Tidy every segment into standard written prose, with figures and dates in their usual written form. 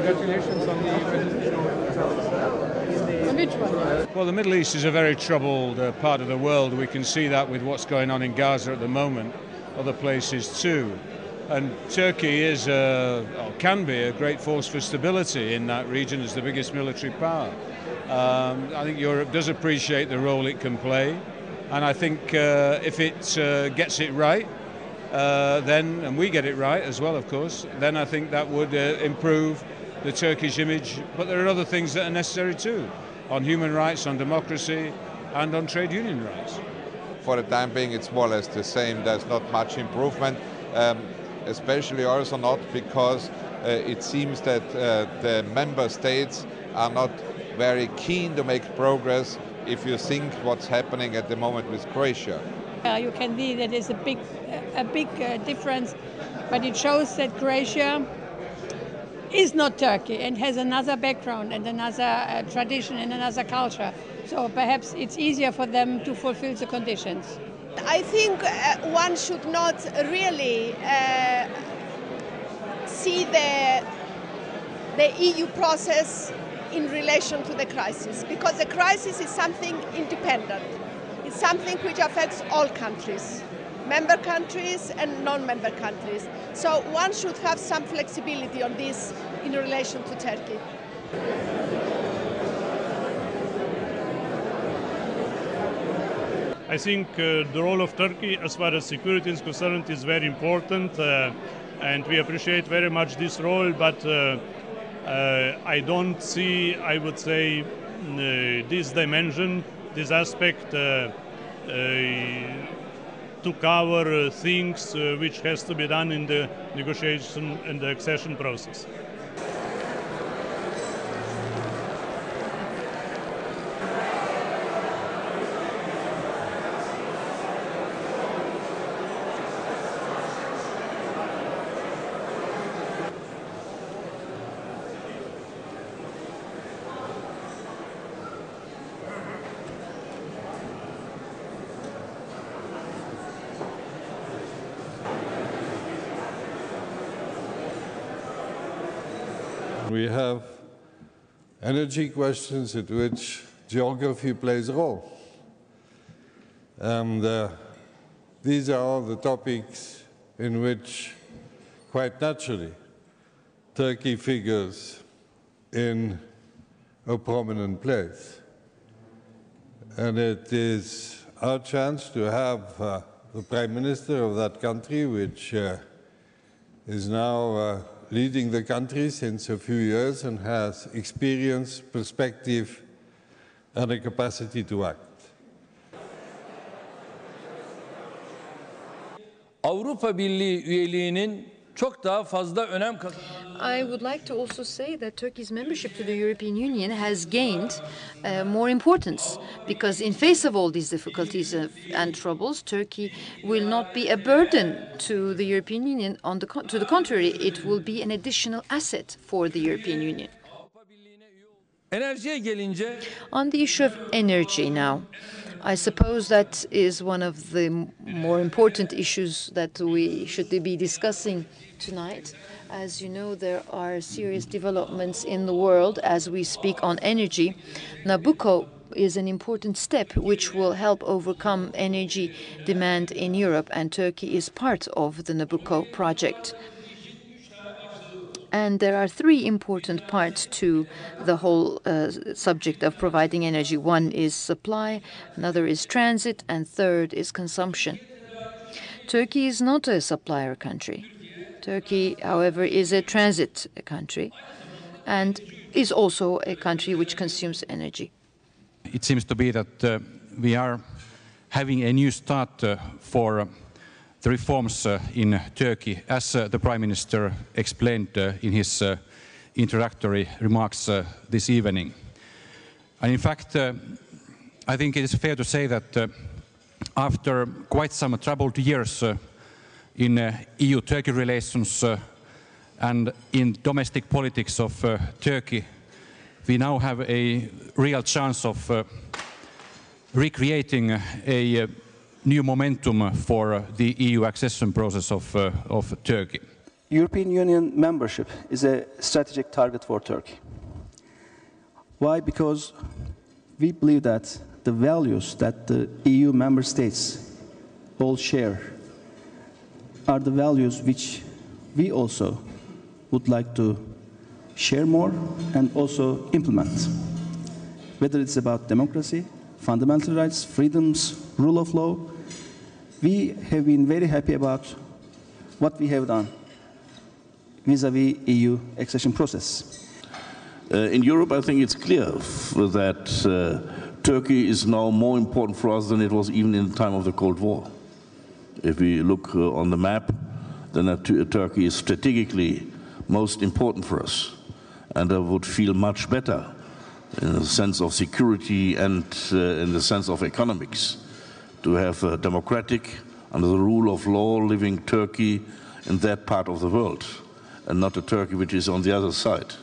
Congratulations on the resolution. On which one? Well, the Middle East is a very troubled part of the world. We can see that with what's going on in Gaza at the moment, other places too. And Turkey is, or can be, a great force for stability in that region as the biggest military power. I think Europe does appreciate the role it can play, and I think if it gets it right, then, and we get it right as well, of course, then I think that would improve the Turkish image. But there are other things that are necessary too, on human rights, on democracy, and on trade union rights. For the time being, it's more or less the same. There's not much improvement, especially also not because it seems that the member states are not very keen to make progress if you think what's happening at the moment with Croatia. You can see that there's a big difference, but it shows that Croatia is not Turkey and has another background and another tradition and another culture. So perhaps it's easier for them to fulfill the conditions. I think one should not really see the EU process in relation to the crisis, because the crisis is something independent. It's something which affects all countries, member countries and non-member countries. So one should have some flexibility on this in relation to Turkey. I think the role of Turkey as far as security is concerned is very important, and we appreciate very much this role, but I don't see, I would say, this dimension, this aspect to cover things which has to be done in the negotiation and the accession process. We have energy questions in which geography plays a role. And these are all the topics in which, quite naturally, Turkey figures in a prominent place. And it is our chance to have the Prime Minister of that country, which is now leading the country since a few years and has experience, perspective, and a capacity to act. Avrupa Birliği üyeliğinin çok daha fazla önem kazandı. I would like to also say that Turkey's membership to the European Union has gained more importance, because in face of all these difficulties and troubles, Turkey will not be a burden to the European Union. To the contrary, it will be an additional asset for the European Union. Enerjiye gelince, On the issue of energy now, I suppose that is one of the more important issues that we should be discussing tonight. As you know, there are serious developments in the world as we speak on energy. Nabucco is an important step which will help overcome energy demand in Europe, and Turkey is part of the Nabucco project. And there are three important parts to the whole subject of providing energy. One is supply, another is transit, and third is consumption. Turkey is not a supplier country. Turkey, however, is a transit country and is also a country which consumes energy. It seems to be that we are having a new start for the reforms in Turkey, as the Prime Minister explained in his introductory remarks this evening. And in fact, I think it is fair to say that after quite some troubled years in EU-Turkey relations and in domestic politics of Turkey, we now have a real chance of recreating a new momentum for the EU accession process of Turkey. European Union membership is a strategic target for Turkey. Why? Because we believe that the values that the EU member states all share are the values which we also would like to share more and also implement. Whether it's about democracy, fundamental rights, freedoms, rule of law, we have been very happy about what we have done vis-à-vis EU accession process. In Europe, I think it's clear that Turkey is now more important for us than it was even in the time of the Cold War. If we look on the map, then Turkey is strategically most important for us. And I would feel much better in the sense of security and in the sense of economics to have a democratic, under the rule of law, living Turkey in that part of the world, and not a Turkey which is on the other side.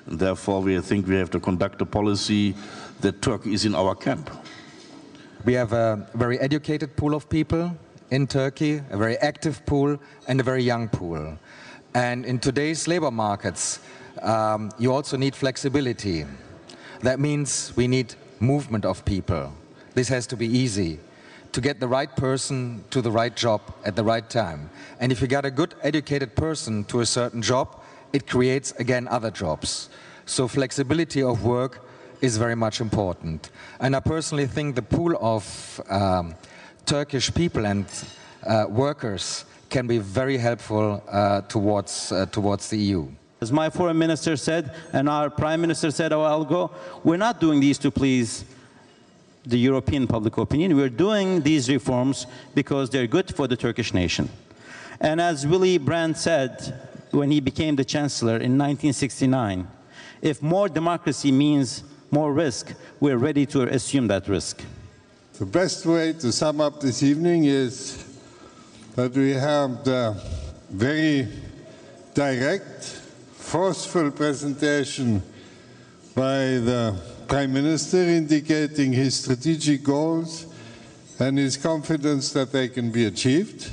And therefore, we think we have to conduct a policy that Turkey is in our camp. We have a very educated pool of people in Turkey, a very active pool, and a very young pool. And in today's labor markets, you also need flexibility. That means we need movement of people. This has to be easy to get the right person to the right job at the right time. And if you get a good educated person to a certain job, it creates again other jobs. So flexibility of work is very much important. And I personally think the pool of Turkish people and workers can be very helpful towards the EU. As my foreign minister said, and our prime minister said a while ago, we're not doing these to please the European public opinion. We're doing these reforms because they're good for the Turkish nation. And as Willy Brandt said when he became the chancellor in 1969, if more democracy means more risk, we're ready to assume that risk. The best way to sum up this evening is that we have the very direct, forceful presentation by the Prime Minister indicating his strategic goals and his confidence that they can be achieved.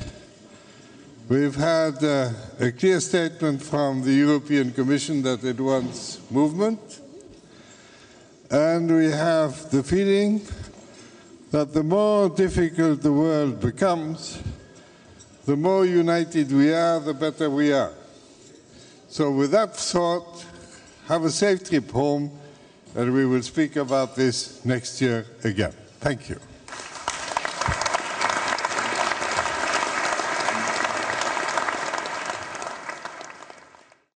We've had a clear statement from the European Commission that it wants movement. And we have the feeling that the more difficult the world becomes, the more united we are, the better we are. So with that thought, have a safe trip home, and we will speak about this next year again. Thank you.